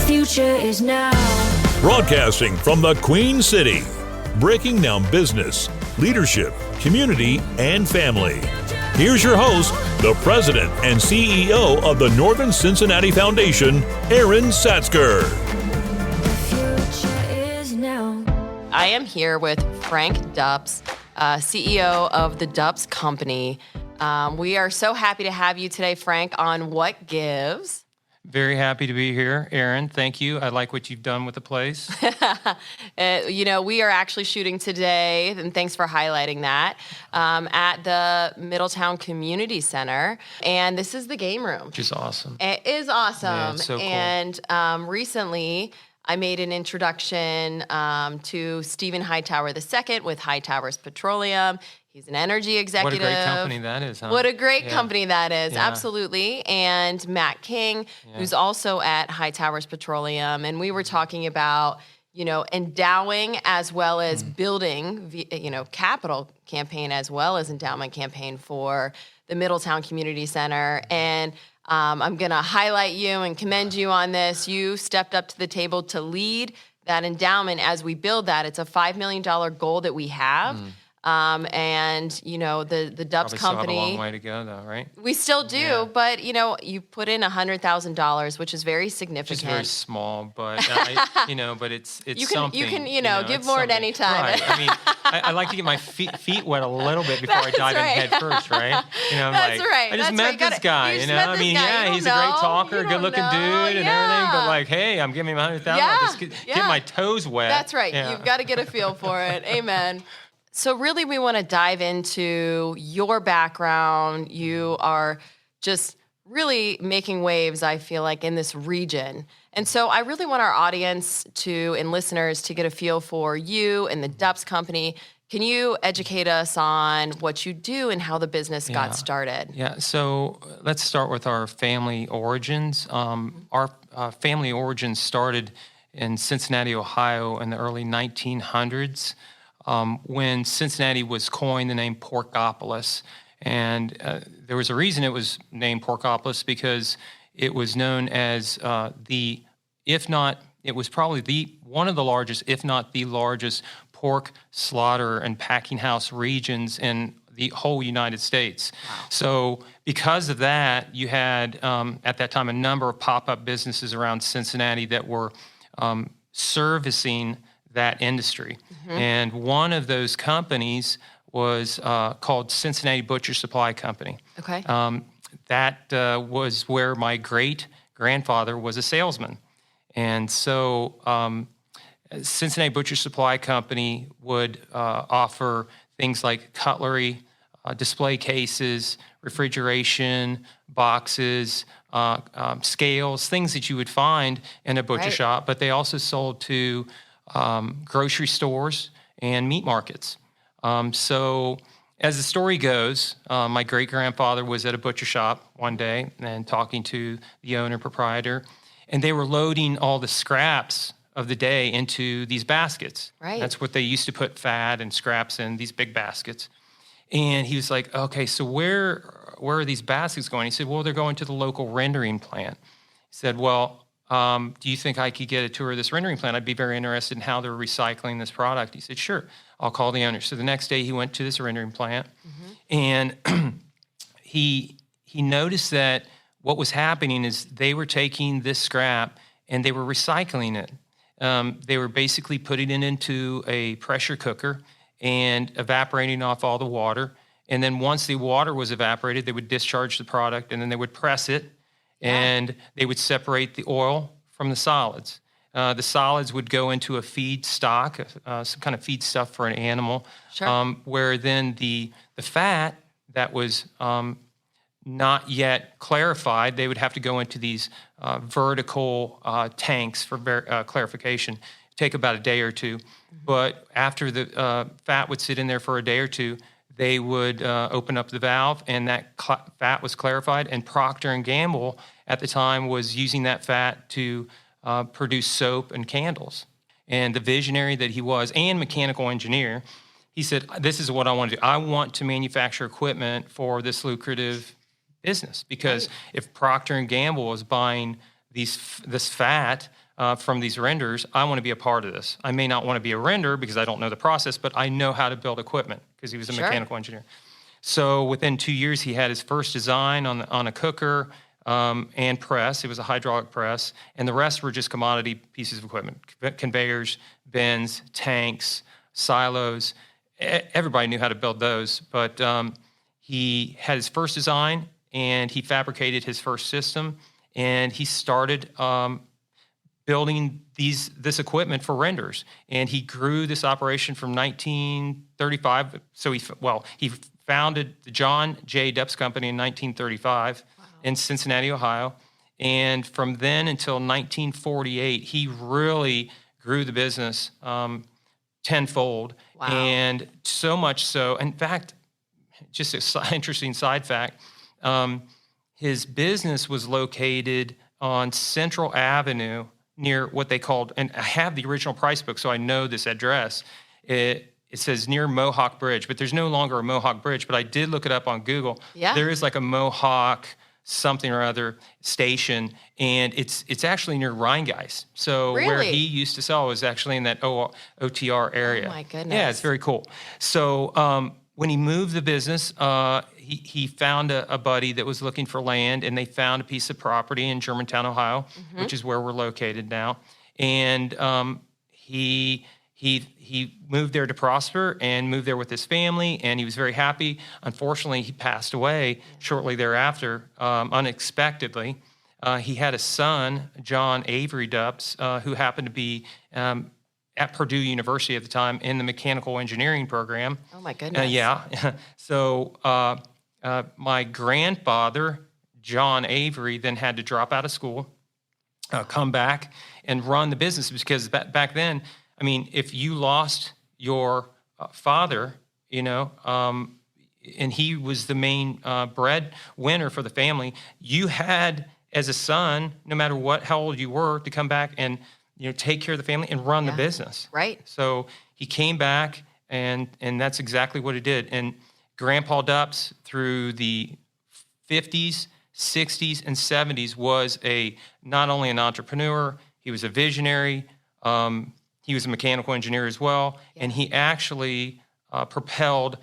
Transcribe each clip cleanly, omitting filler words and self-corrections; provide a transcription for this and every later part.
future is now. Broadcasting from the Queen City, breaking down business, leadership, community, and family. Here's your host, the President and CEO of the Northern Cincinnati Foundation, Erin The future is now. I am here with Frank Dupps, CEO of the Dupps Company. We are so happy to have you today, Frank, on What Gives. Very happy to be here, Erin. Thank you. I like what you've done with the place. We are actually shooting today, and thanks for highlighting that, at the Middletown Community Center. And this is the game room. Which is awesome. It is awesome. Yeah, it's so cool. And recently, I made an introduction to King Hightower II with Hightower's Petroleum. He's an energy executive. What a great company that is, huh? What a great company that is, Yeah. absolutely. And Matt King, who's also at Hightower's Petroleum. And we were talking about, endowing as well as building, capital campaign as well as endowment campaign for the Middletown Community Center. And I'm going to highlight you and commend you on this. You stepped up to the table to lead that endowment as we build that. It's a $5 million goal that we have. The Dupps Probably Company. still have a long way to go, though, right? We still do, but you put in $100,000, which is very significant. Just very small, but but it's You can something. give it's more at something. any time. Right. I mean, I like to get my feet wet a little bit before I dive in head first, right? That's right. I just met this guy. He's a great talker, good-looking dude, and everything. But like, hey, I'm giving him $100,000. I'll just get my toes wet. That's right. Yeah. You've got to get a feel for it. Amen. So really, we want to dive into your background. You are just really making waves, I feel like, in this region. And so I really want our audience and listeners to get a feel for you and the Dupps Company. Can you educate us on what you do and how the business got started? Yeah, so let's start with our family origins. Our family origins started in Cincinnati, Ohio in the early 1900s. When Cincinnati was coined the name Porkopolis. And there was a reason it was named Porkopolis, because it was known as it was probably one of the largest, if not the largest, pork slaughter and packing house regions in the whole United States. Wow. So because of that, you had, at that time, a number of pop-up businesses around Cincinnati that were servicing that industry. Mm-hmm. And one of those companies was called Cincinnati Butcher Supply Company. Okay. That was where my great-grandfather was a salesman. And so Cincinnati Butcher Supply Company would offer things like cutlery, display cases, refrigeration, boxes, scales, things that you would find in a butcher shop, but they also sold to grocery stores and meat markets. So as the story goes, my great-grandfather was at a butcher shop one day and talking to the owner proprietor, and they were loading all the scraps of the day into these baskets. Right. That's what they used to put fat and scraps in, these big baskets. And he was like, okay, so where are these baskets going? He said, well, they're going to the local rendering plant. He said, well, do you think I could get a tour of this rendering plant? I'd be very interested in how they're recycling this product. He said, sure, I'll call the owner. So the next day he went to this rendering plant, and he noticed that what was happening is they were taking this scrap and they were recycling it. They were basically putting it into a pressure cooker and evaporating off all the water. And then once the water was evaporated, they would discharge the product, and then they would press it, and they would separate the oil from the solids. The solids would go into a feed stock, some kind of feed stuff for an animal, where then the fat that was not yet clarified, they would have to go into these vertical tanks for clarification. It'd take about a day or two. But after the fat would sit in there for a day or two, they would open up the valve, and that fat was clarified. And Procter & Gamble at the time was using that fat to produce soap and candles. And the visionary that he was, and mechanical engineer, he said, this is what I want to do. I want to manufacture equipment for this lucrative business, because if Procter & Gamble is buying this fat from these renders, I want to be a part of this. I may not want to be a render because I don't know the process, but I know how to build equipment because he was a mechanical engineer. So within 2 years, he had his first design on a cooker and press. It was a hydraulic press, and the rest were just commodity pieces of equipment: conveyors, bins, tanks, silos. Everybody knew how to build those, but he had his first design, and he fabricated his first system, and he started building this equipment for renders, and he grew this operation from 1935. So he founded the John J. Dupps Company in 1935 in Cincinnati, Ohio, and from then until 1948, he really grew the business tenfold, and so much so. In fact, just an interesting side fact, his business was located on Central Avenue near what they called, and I have the original price book, so I know this address. It says near Mohawk Bridge, but there's no longer a Mohawk Bridge, but I did look it up on Google. Yeah. There is like a Mohawk something or other station, and it's actually near Rheingeist. So where he used to sell was actually in that OTR area. Oh my goodness. Yeah, it's very cool. So when he moved the business, he found a buddy that was looking for land, and they found a piece of property in Germantown, Ohio, which is where we're located now. And he moved there to prosper and moved there with his family, and he was very happy. Unfortunately, he passed away shortly thereafter, unexpectedly. He had a son, John Avery Dupps, who happened to be at Purdue University at the time in the mechanical engineering program. Oh, my goodness. Yeah. So my grandfather, John Avery, then had to drop out of school, come back, and run the business because back then, I mean, if you lost your father, and he was the main breadwinner for the family, you had, as a son, no matter how old you were, to come back and take care of the family and run the business. Right. So he came back, and that's exactly what he did. And Grandpa Dupps, through the 50s, 60s, and 70s, was not only an entrepreneur, he was a visionary. He was a mechanical engineer as well, and he actually propelled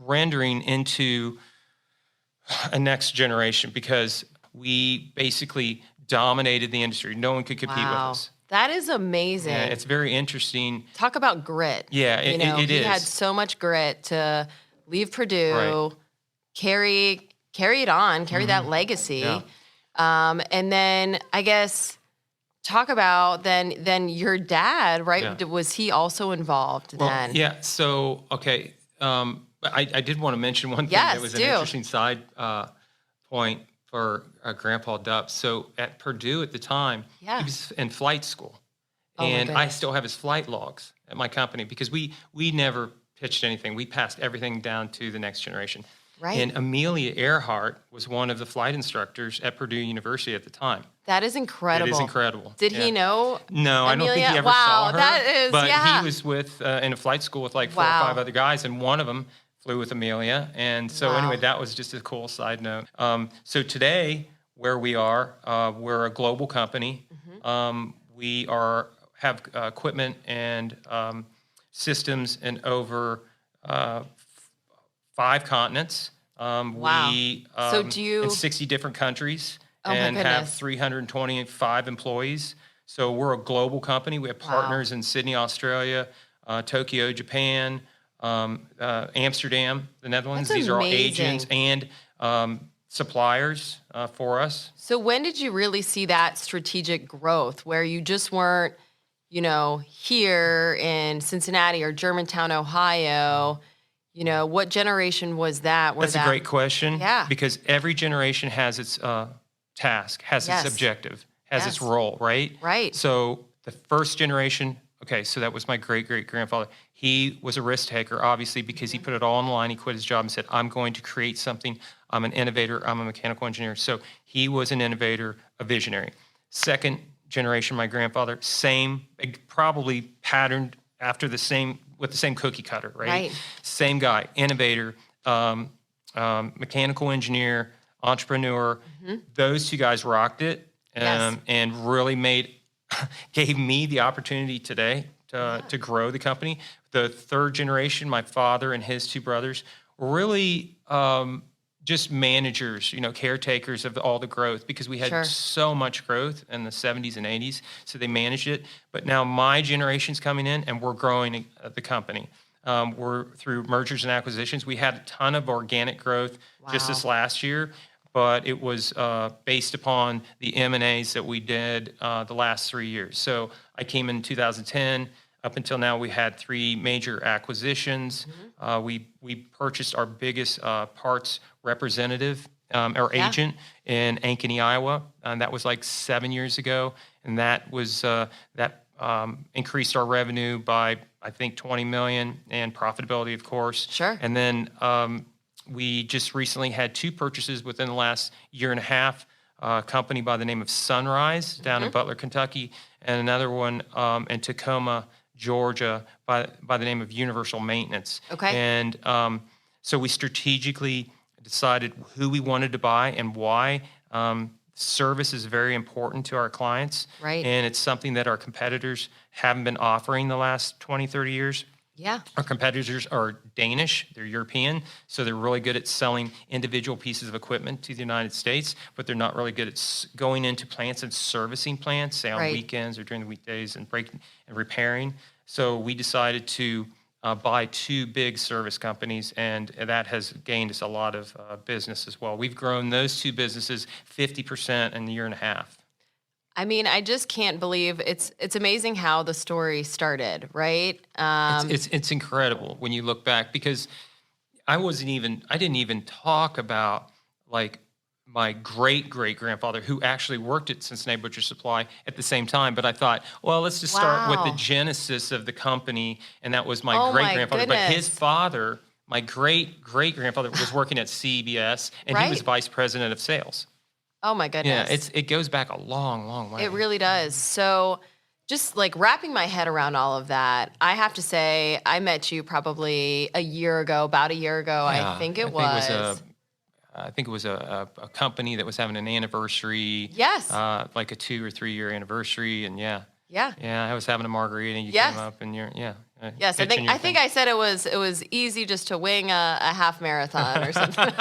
rendering into a next generation because we basically dominated the industry. No one could compete with us. That is amazing. Yeah, it's very interesting. Talk about grit. Yeah, it is. He had so much grit to leave Purdue, carry it on, carry that legacy. Yeah. And then I guess talk about then your dad, right? Yeah. Was he also involved then? Yeah. So, okay. I did want to mention one thing that was an interesting side point for Grandpa Dupps. So at Purdue at the time, he was in flight school. And I still have his flight logs at my company because we never pitched anything. We passed everything down to the next generation. Right. And Amelia Earhart was one of the flight instructors at Purdue University at the time. That is incredible. It is incredible. Did he know No, Amelia? I don't think he ever saw her. That is, but he was with in a flight school with like 4 or 5 other guys, and one of them flew with Amelia. And so anyway, that was just a cool side note. So today, where we are, we're a global company. We have equipment and systems in over 5 continents. We in 60 different countries and have 325 employees. So we're a global company. We have partners in Sydney, Australia, Tokyo, Japan, Amsterdam, the Netherlands. These are all agents and suppliers for us. So when did you really see that strategic growth where you just weren't, here in Cincinnati or Germantown, Ohio? What generation was that? That's a great question. Yeah. Because every generation has its task, has its objective, has its role, right? Right. So the first generation, so that was my great-great-grandfather. He was a risk taker, obviously, because he put it all on the line. He quit his job and said, I'm going to create something. I'm an innovator. I'm a mechanical engineer. So he was an innovator, a visionary. Second generation, my grandfather, same, probably patterned after with the same cookie cutter, right? Same guy, innovator, mechanical engineer, entrepreneur. Those 2 guys rocked it and really made gave me the opportunity today to grow the company. The third generation, my father and his two brothers, were really just managers, caretakers of all the growth, because we had so much growth in the 70s and 80s, so they managed it. But now my generation's coming in, and we're growing the company. We're through mergers and acquisitions. We had a ton of organic growth just this last year, but it was based upon the M&As that we did the last 3 years. So I came in 2010. Up until now, we had 3 major acquisitions. We purchased our biggest parts representative or agent in Ankeny, Iowa, and that was like 7 years ago. And that was increased our revenue by, I think, $20 million, and profitability, of course. Sure. And then we just recently had 2 purchases within the last year and a half. A company by the name of Sunrise down in Butler, Kentucky, and another one in Tacoma, Georgia, by the name of Universal Maintenance. Okay. And so we strategically decided who we wanted to buy and why. Service is very important to our clients. Right. And it's something that our competitors haven't been offering the last 20, 30 years. Yeah. Our competitors are Danish, they're European, so they're really good at selling individual pieces of equipment to the United States, but they're not really good at going into plants and servicing plants, say on weekends or during the weekdays, and breaking and repairing. So we decided to buy 2 big service companies, and that has gained us a lot of business as well. We've grown those 2 businesses 50% in a year and a half. I mean, I just can't believe it's amazing how the story started, right? It's incredible when you look back, because I didn't even talk about like my great-great-grandfather, who actually worked at Cincinnati Butcher Supply at the same time. But I thought, well, let's just start with the genesis of the company, and that was my great-grandfather. But his father, my great-great-grandfather, was working at CBS, and he was vice president of sales. Oh my goodness. Yeah, it goes back a long, long way. It really does. So just like wrapping my head around all of that, I have to say I met you probably about a year ago, I think it was. I think it was a company that was having an anniversary. Yes. Like a 2 or 3 year anniversary, and Yeah. I was having a margarita, and you came up, and you're Yes, I think I said it was easy just to wing a half marathon or something.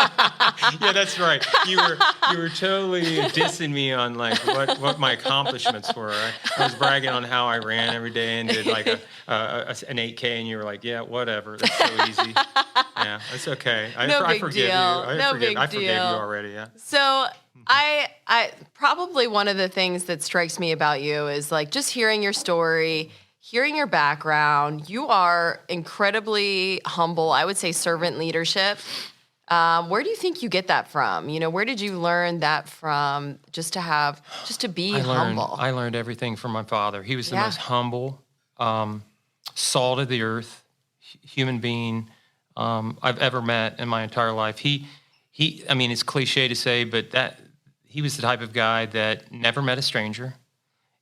Yeah, that's right. You were totally dissing me on like what my accomplishments were. I was bragging on how I ran every day and did like an 8K, and you were like, yeah, whatever. That's so easy. Yeah, that's okay. I forgive you. I forgave you already. Yeah. So I probably one of the things that strikes me about you is like just hearing your story, hearing your background. You are incredibly humble. I would say servant leadership. Where do you think you get that from? Where did you learn that from? Just to be humble. I learned everything from my father. He was the most humble, salt of the earth human being I've ever met in my entire life. I mean, it's cliche to say, but he was the type of guy that never met a stranger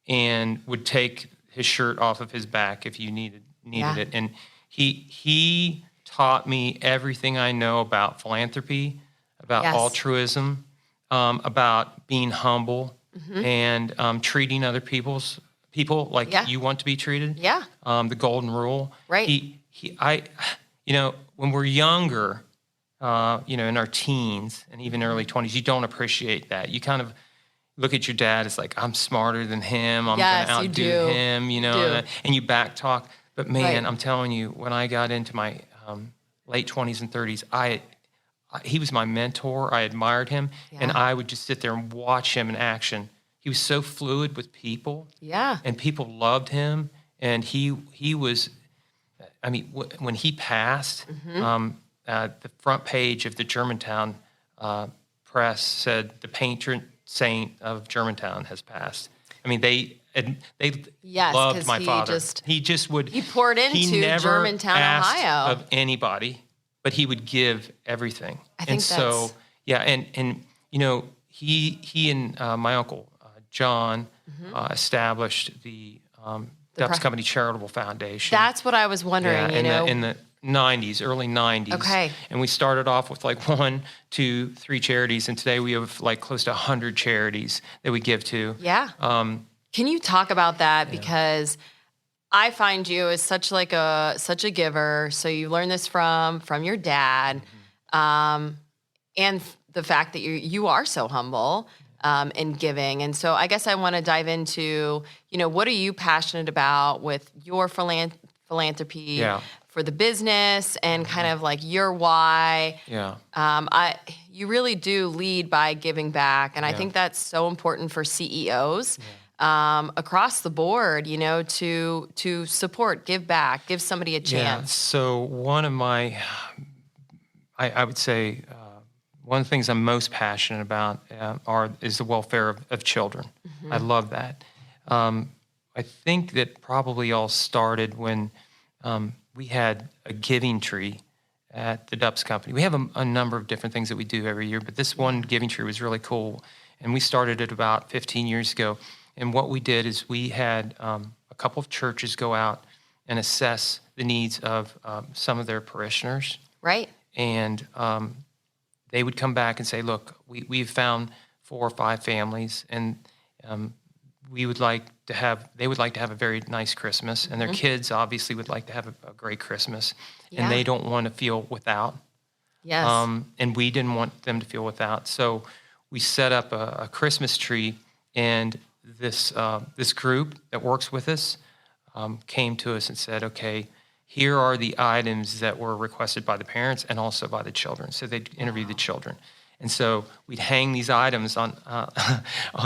and would take his shirt off of his back if you needed it. And he taught me everything I know about philanthropy, about altruism, about being humble, and treating other people like you want to be treated. Yeah. The golden rule. Right. When we're younger, in our teens and even early 20s, you don't appreciate that. You kind of look at your dad as like, I'm smarter than him. I'm going to outdo him, and you back talk. But man, I'm telling you, when I got into my late 20s and 30s, he was my mentor. I admired him, and I would just sit there and watch him in action. He was so fluid with people, and people loved him. And he was, I mean, when he passed, the front page of the Germantown press said the patron saint of Germantown has passed. I mean, they loved my father. He poured into Germantown, Ohio. Of anybody, but he would give everything. I think he and my uncle John established the Dupps Company Charitable Foundation. That's what I was wondering. In the 90s, early 90s. Okay. And we started off with like 1, 2, 3 charities, and today we have like close to 100 charities that we give to. Yeah. Can you talk about that? Because I find you as such a giver. So you learned this from your dad, and the fact that you are so humble in giving. And so I guess I want to dive into, what are you passionate about with your philanthropy for the business and kind of like your why? Yeah. You really do lead by giving back, and I think that's so important for CEOs. Across the board, to support, give back, give somebody a chance. So one of my, I would say, one of the things I'm most passionate about is the welfare of children. I love that. I think that probably all started when we had a giving tree at the Dupps company. We have a number of different things that we do every year, but this one giving tree was really cool. And we started it about 15 years ago. And what we did is we had a couple of churches go out and assess the needs of some of their parishioners. Right. And they would come back and say, look, we've found 4 or 5 families, and they would like to have a very nice Christmas, and their kids obviously would like to have a great Christmas, and they don't want to feel without. Yes. And we didn't want them to feel without. So we set up a Christmas tree, and this group that works with us came to us and said, okay, here are the items that were requested by the parents and also by the children. So they interviewed the children. And so we'd hang these items on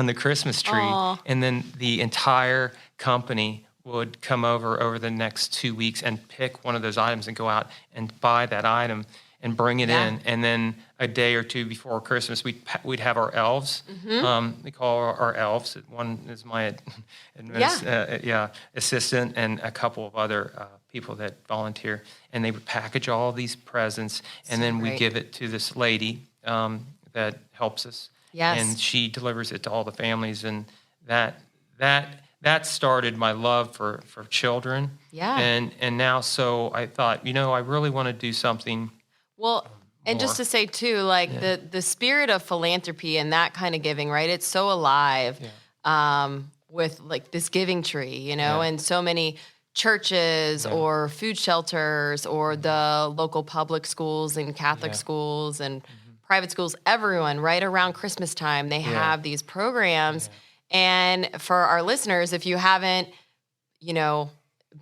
the Christmas tree, and then the entire company would come over the next 2 weeks and pick one of those items and go out and buy that item and bring it in. And then a day or two before Christmas, we'd have our elves. We call our elves. One is my assistant and a couple of other people that volunteer. And they would package all these presents, and then we give it to this lady that helps us. Yes. And she delivers it to all the families. And that started my love for children. Yeah. And now, so I thought, I really want to do something. Well, and just to say too, like the spirit of philanthropy and that kind of giving, right? It's so alive with like this giving tree, and so many churches or food shelters or the local public schools and Catholic schools and private schools, everyone right around Christmas time, they have these programs. And for our listeners, if you haven't, been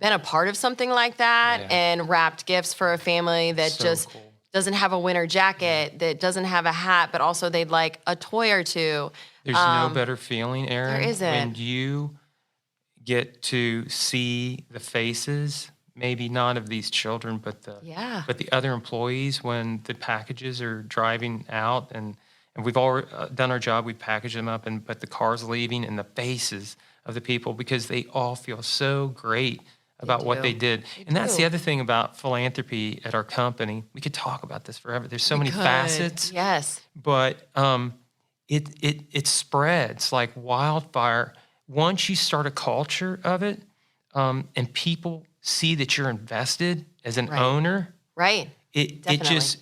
a part of something like that and wrapped gifts for a family that cool. Doesn't have a winter jacket, that doesn't have a hat, but also they'd like a toy or two. There's no better feeling, Erin, there isn't. when you get to see the faces, maybe not of these children, but the other employees when the packages are driving out, and we've all done our job, we package them up, but the car's leaving, and the faces of the people, because they all feel so great about what they did. And that's the other thing about philanthropy at our company. We could talk about this forever. There's so many facets. Yes. But it spreads like wildfire. Once you start a culture of it, and people see that you're invested as an owner, it just,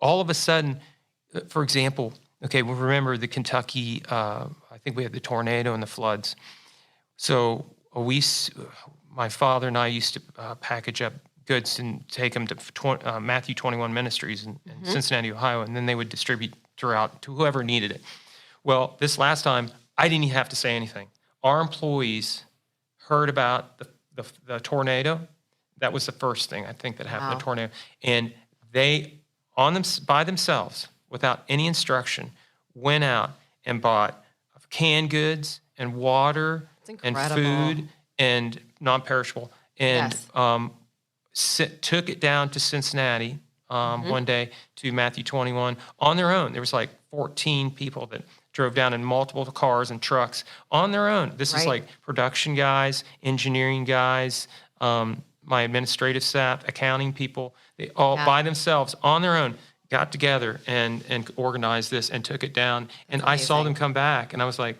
all of a sudden, for example, okay, we'll remember the Kentucky, I think we had the tornado and the floods. So my father and I used to package up goods and take them to Matthew 21 Ministries in Cincinnati, Ohio, and then they would distribute throughout to whoever needed it. Well, this last time, I didn't even have to say anything. Our employees heard about the tornado. That was the first thing I think that happened, the tornado. And they, by themselves, without any instruction, went out and bought canned goods and water and food and non-perishable, and took it down to Cincinnati one day to Matthew 21 on their own. There was like 14 people that drove down in multiple cars and trucks on their own. This is like production guys, engineering guys, my administrative staff, accounting people. They all by themselves on their own got together and organized this and took it down. And I saw them come back, and I was like,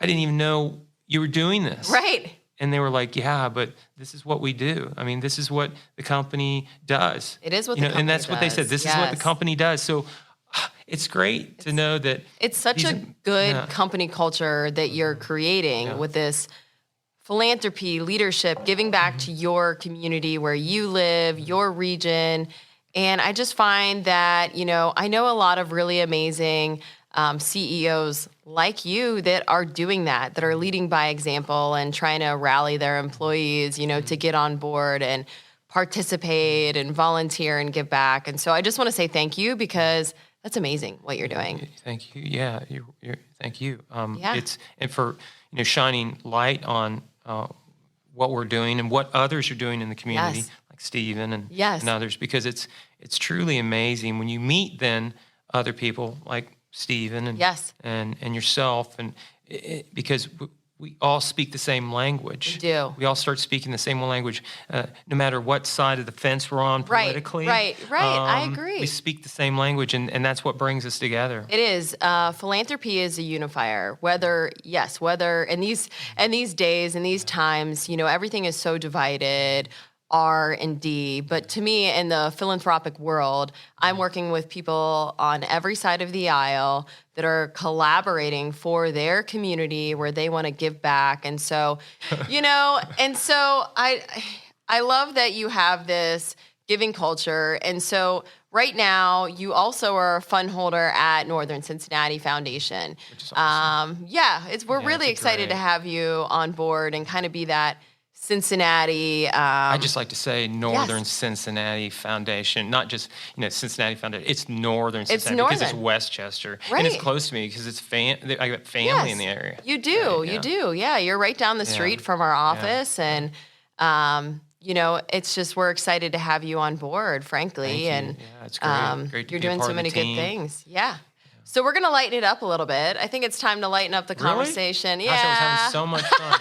I didn't even know you were doing this. Right. And they were like, yeah, but this is what we do. I mean, this is what the company does. It is what the company does. And that's what they said. This is what the company does. So It's great to know that It's such a good company culture that you're creating with this philanthropy, leadership, giving back to your community where you live, your region. And I just find that, I know a lot of really amazing CEOs like you that are doing that are leading by example and trying to rally their employees, to get on board and participate and volunteer and give back. And so I just want to say thank you because that's amazing what you're doing. Thank you. Yeah, thank you. Yeah. And for shining light on what we're doing and what others are doing in the community, like Stephen and others, because it's truly amazing when you meet then other people like Stephen and yourself, and because we all speak the same language. We do. We all start speaking the same language, no matter what side of the fence we're on politically. Right. I agree. We speak the same language, and that's what brings us together. It is. Philanthropy is a unifier. Whether in these days, in these times, everything is so divided. R&D, but to me, in the philanthropic world, I'm working with people on every side of the aisle that are collaborating for their community where they want to give back. And so, I love that you have this giving culture. And so right now, you also are a fund holder at Northern Cincinnati Foundation. Which is awesome. We're really excited to have you on board and kind of be that Cincinnati. I just like to say Northern Cincinnati Foundation, not just Cincinnati Foundation. It's Northern Cincinnati because it's Westchester, and it's close to me because it's I got family in the area. You do, you do. Yeah, you're right down the street from our office, and it's just we're excited to have you on board, frankly. Thank you. Yeah, it's great. Great to you're be a doing part so of many the good team. things. Yeah. So we're gonna lighten it up a little bit. I think it's time to lighten up the conversation. Gosh, I was having so much fun.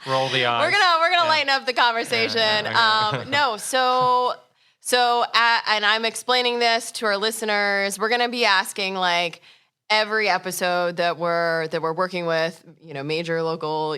Roll the eyes. We're gonna lighten up the conversation. And I'm explaining this to our listeners. We're gonna be asking like every episode that we're working with, major local,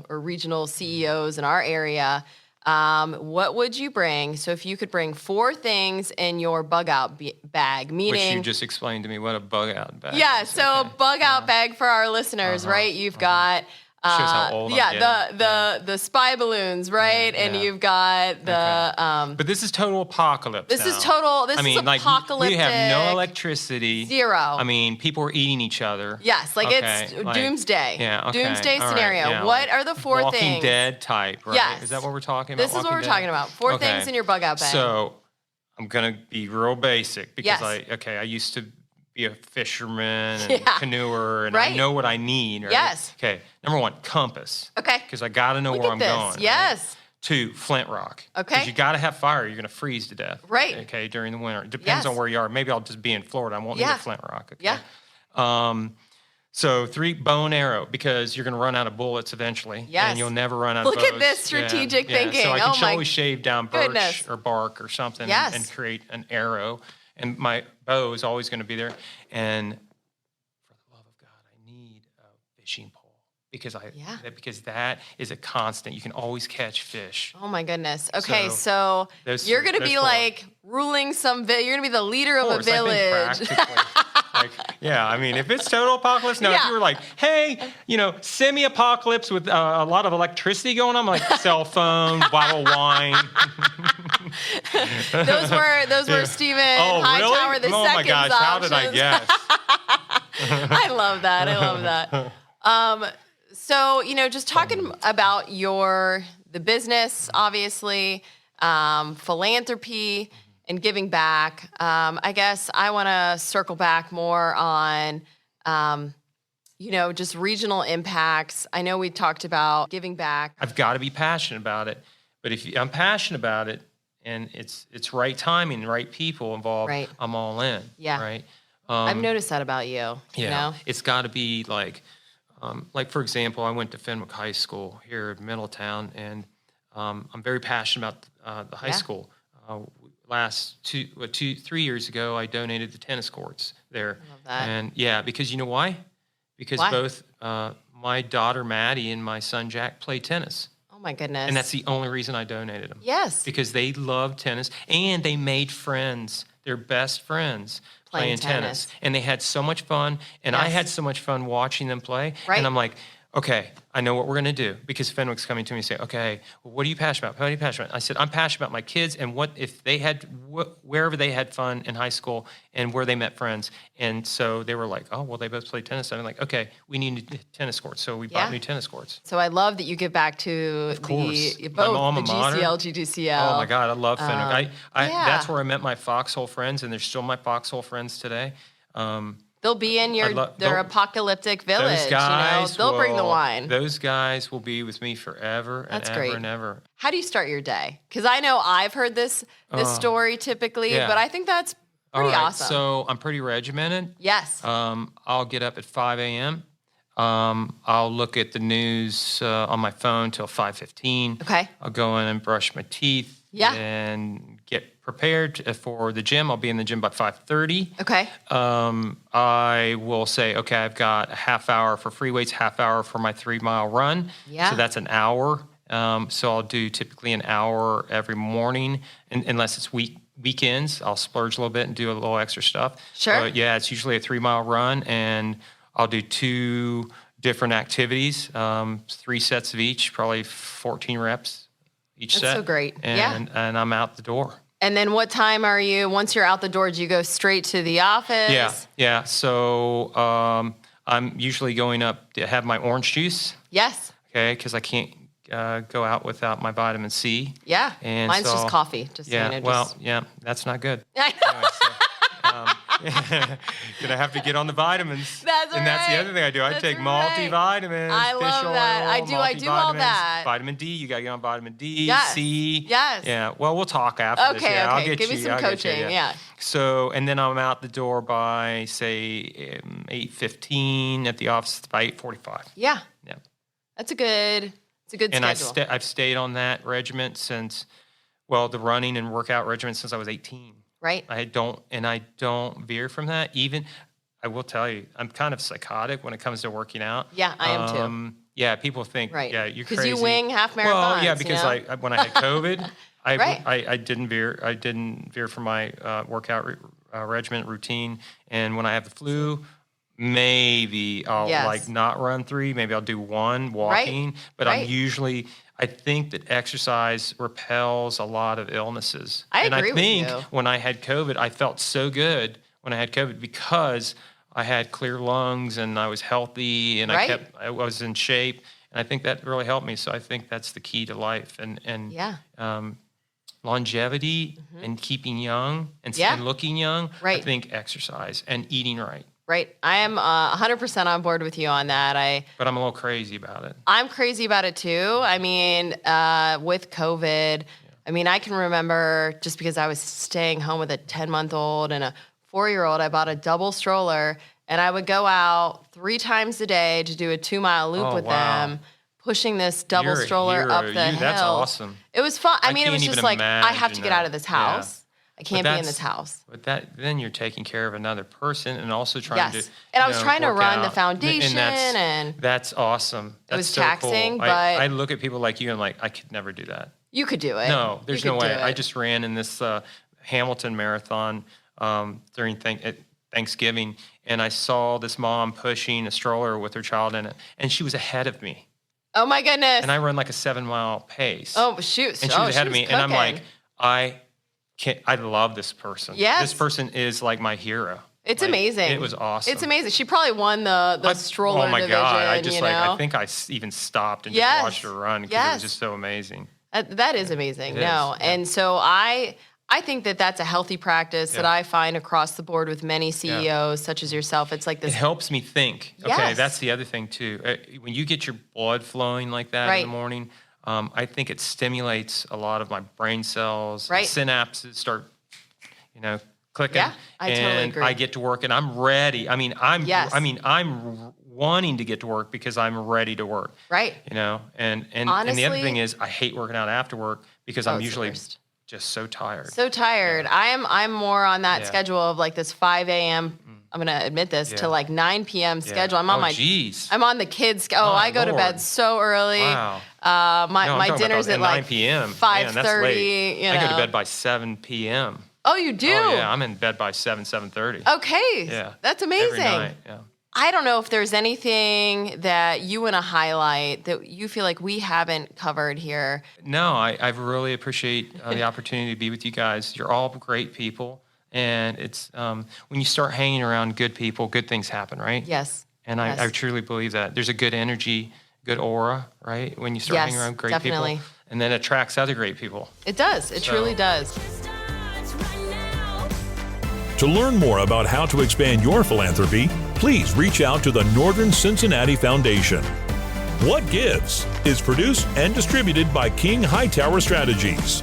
or regional CEOs in our area. What would you bring? So if you could bring 4 things in your bug out bag, meaning which you just explained to me what a bug out bag. Yeah, is. So a bug out bag for our listeners, right? You've got. Shows how old I'm getting. the spy balloons, right? And you've got the. But this is total apocalypse. This now. is total. This is apocalyptic. We have no electricity. Zero. I mean, people are eating each other. Yes, it's doomsday. Yeah. Okay. Doomsday All scenario. Right, yeah, what are the 4 Walking things? Walking Dead type, right? Yes. Is that what we're talking about? This is what we're talking about. 4 things in your bug out bag. So I'm gonna be real basic because I used to be a fisherman and canoeer, and I know what I need. Right? Yes. Okay. Number 1, compass. Okay. Because I got to know where I'm going. Yes. Right? 2, flint rock. Okay. Because you got to have fire. You're going to freeze to death. Right. Okay. During the winter. It depends on where you are. Maybe I'll just be in Florida. I won't need a flint rock. Okay? Yeah. So 3, bow and arrow, because you're going to run out of bullets eventually. Yes. And you'll never run out of bows. Look at this strategic thinking. So I can Oh, always shave down birch or bark or something and create an arrow. And my bow is always going to be there. And for the love of God, I need a fishing pole because that is a constant. You can always catch fish. Oh my goodness. Okay, so you're going to be like ruling you're going to be the leader of a village. If it's total apocalypse, if you were like, hey, semi-apocalypse with a lot of electricity going on, like cell phone, bottle of wine. those were Stephen Hightower the Second's Oh my gosh, how did I guess? I love that. So, just talking about the business, obviously, philanthropy and giving back. I guess I want to circle back more on, just regional impacts. I know we talked about giving back. I've got to be passionate about it. But if I'm passionate about it and it's right timing, right people involved, I'm all in. Yeah. Right. I've noticed that about you. Yeah. It's got to be like for example, I went to Fenwick High School here in Middletown, and I'm very passionate about the high school. Last 3 years ago, I donated the tennis courts there. I love that. And because you know why? Because both my daughter Maddie and my son Jack play tennis. Oh my goodness. And that's the only reason I donated them. Yes. Because they love tennis and they made friends their best friends playing tennis. tennis. And they had so much fun, and I Yes. had so much fun watching them play. Right. And I'm like, okay, I know what we're going to do, because Fenwick's coming to me and saying, okay, well, what are you passionate about? What are you passionate about? I said, I'm passionate about my kids and what if they had, wherever they had fun in high school and where they met friends. And so they were like, oh, well, they both play tennis. And I'm like, okay, we need new tennis courts. So we bought new tennis courts. So I love that you give back to Of course. the My alma both the mater. GCL, GDCL. Oh my God, I love Fenwick. Yeah. That's where I met my Foxhole friends, and they're still my Foxhole friends today. They'll be in their apocalyptic village. Those guys, they'll bring the wine. Those guys will be with me forever and That's ever great. and ever. How do you start your day? Because I know I've heard this story typically, yeah. but I think that's pretty All right, awesome. So I'm pretty regimented. Yes. I'll get up at 5 a.m. I'll look at the news on my phone till 5:15. Okay. I'll go in and brush my teeth. Yeah. And get prepared for the gym. I'll be in the gym by 5:30. Okay. I will say, okay, I've got a half hour for free weights, half hour for my 3-mile run. Yeah. So that's an hour. So I'll do typically an hour every morning, unless it's weekends. I'll splurge a little bit and do a little extra stuff. Sure. But yeah, it's usually a 3-mile run, and I'll do 2 different activities, 3 sets of each, probably 14 reps each set. That's so great. And I'm out the door. And then what time are you, once you're out the door, do you go straight to the office? Yeah. So I'm usually going up to have my orange juice, Yes. okay, because I can't go out without my vitamin C. Yeah. And Mine's so- just coffee. Just Yeah, saying, that's not good. I know. Anyway, gonna have to get on the vitamins. That's and that's the right. other thing I do. I That's take right. multivitamins. I fish love oil, that. I do all multivitamins. that. Vitamin D, you gotta get on vitamin D, Yes. C. Yes. Yeah. Well, we'll talk after this. Okay, Yeah, I'll okay. get Give me you. some I'll get you, coaching, yeah. So, and then I'm out the door by say 8:15 at the office by 8:45. Yeah. Yeah. That's a good And schedule. I've stayed on that regiment since, well, the running and workout regiment since I was 18. Right. I don't veer from that. Even, I will tell you, I'm kind of psychotic when it comes to working out. Yeah, I am too. Yeah, people think, Right. yeah, you're 'Cause crazy. you wing half Well, marathons, yeah, you because know? when I had COVID, Right. I didn't veer. I didn't veer from my workout regimen routine. And when I have the flu, maybe I'll Yes. like not run 3. Maybe I'll do 1 walking. But Right. I think that exercise repels a lot of illnesses. I and agree I with think you. when I had COVID, I felt so good when I had COVID because I had clear lungs and I was healthy and Right. I was in shape. And I think that really helped me. So I think that's the key to life and Yeah. longevity and keeping young and, Yeah. and looking young. Right. I think exercise and eating right. Right. I am 100% on board with you on that. But I'm a little crazy about it. I'm crazy about it too. I mean, with COVID, I mean, I can remember just because I was staying home with a 10-month-old and a 4-year-old, I bought a double stroller and I would go out 3 times a day to do a 2-mile loop Oh, with wow. them, pushing this double You're a stroller hero. up the hill. That's awesome. It was fun. I mean, it can't was just even like, I have to imagine get that. out of this Yeah. house. I can't be in this house. But then you're taking care of another person and also trying Yes. to. And I was trying to work run the out. foundation and that's awesome. That's was so taxing, cool. but- I look at people like you and like I could never do that. you could do it. No, You there's could no way. do I it. just ran in this Hamilton marathon during Thanksgiving, and I saw this mom pushing a stroller with her child in it, and she was ahead of me. Oh my goodness. And I run like a 7-mile pace. Oh shoot. And she was ahead of me, and I'm cooking. like, I love this person. Yes. This person is like my hero. It's Like, amazing. It was awesome. It's amazing. She probably won the stroller Oh my division. God! I just you know? I think I even stopped and Yes. just watched her run because it Yes. was just so amazing. That is amazing. It No, is, yeah. and so I think that that's a healthy practice that Yeah. I find across the board with many CEOs such as yourself. It's like It this. helps me think. Okay, Yes. that's the other thing too. When you get your blood flowing like that in Right. the morning, I think it stimulates a lot of my brain cells. Right. Synapses start, clicking. Yeah, I totally and agree. I get to work, and I'm ready. I'm Yes. wanting to get to work because I'm ready to work. Right. And the other Honestly- thing is I hate working out after work because I'm it's the usually worst. just so tired. So tired. I'm more on that Yeah. schedule of like this 5 a.m. I'm gonna admit this Yeah. to like 9 p.m. Yeah. schedule. I'm on Oh, geez. I'm on the kids. Oh, My I go to Lord. bed so early. Wow. My No, I'm my talking about dinner's those at like 9 p.m. Man, that's 5:30. late. You I go to know. bed by 7 p.m. Oh, you do? Oh, yeah. I'm in bed by 7:30. Okay. Yeah. That's amazing. Every night, yeah. I don't know if there's anything that you want to highlight that you feel like we haven't covered here. No, I really appreciate the opportunity to be with you guys. You're all great people. And it's when you start hanging around good people, good things happen, right? Yes. And Yes. I truly believe that. There's a good energy, good aura, right? When you start hanging around great definitely. people. And then it attracts other great people. It does. It truly does. To learn more about how to expand your philanthropy, please reach out to the Northern Cincinnati Foundation. What Gives is produced and distributed by King Hightower Strategies.